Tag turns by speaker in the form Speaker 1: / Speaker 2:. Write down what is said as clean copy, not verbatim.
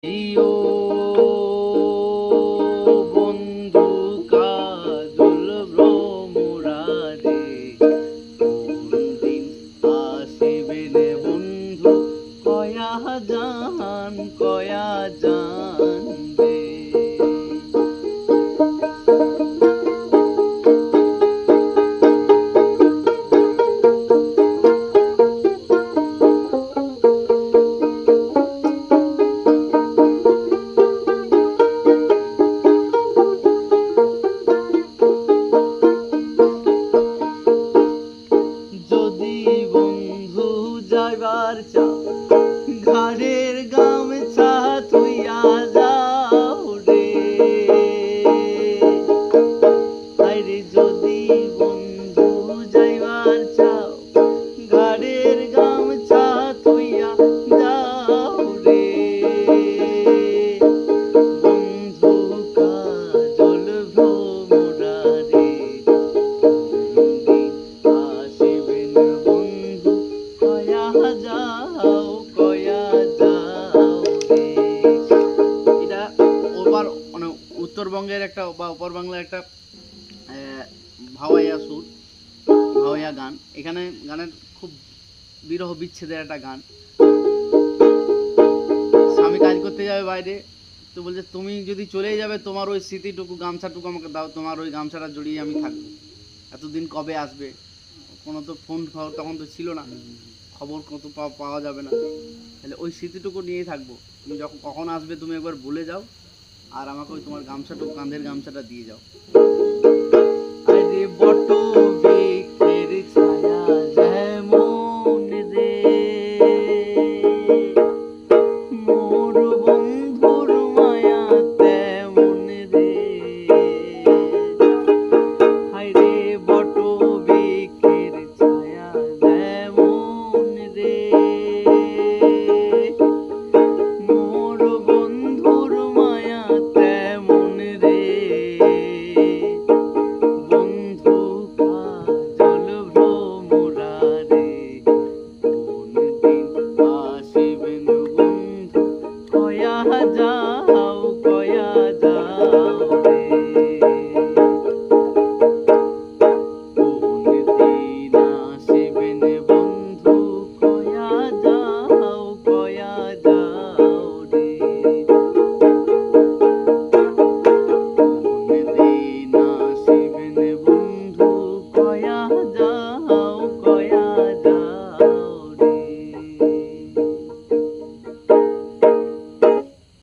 Speaker 1: ইয়ো বন্ধু কাজল ভ্রমরারে কোন দিন আসিবে রে বন্ধু কয়া জান রে। যদি বন্ধু যাইবার চাও ঘাড়ের গামছা থুইয়া যাও রে, আইরে যদি বন্ধু যাইবার চাও ঘাড়ের গামছা থুইয়া যাও রে, বন্ধু কাজল ভ্রমরারে আসিবেন বন্ধু কয়া যাও রে। এটা ওপার মানে উত্তরবঙ্গের একটা বা ওপর বাংলার একটা ভাওয়াইয়া সুর, ভাওয়াইয়া গান। এখানে গানের খুব বিরহ বিচ্ছেদের একটা গান। স্বামী কাজ করতে যাবে বাইরে, তো বলছে তুমি যদি চলেই যাবে তোমার ওই স্মৃতিটুকু গামছাটুকু আমাকে দাও, তোমার ওই গামছাটা জড়িয়ে আমি থাকবো, এতদিন কবে আসবে। কোনো তো ফোন তখন তো ছিল না, খবর কত পাওয়া যাবে না, তাহলে ওই স্মৃতিটুকু নিয়েই থাকবো। তুমি যখন কখন আসবে তুমি একবার বলে যাও, আর আমাকে ওই তোমার গামছাটুকু কাঁধের গামছাটা দিয়ে যাও। আরে বট বৃক্ষের ছায়া যেমন রে মোর বন্ধুর মায়া তেমন রে, হায়রে বট বৃক্ষের ছায়া যেমন রে মোর বন্ধুর মায়া তেমন রে, বন্ধু কাজল ভ্রমরারে কোন দিন আসিবেন বন্ধু কয়া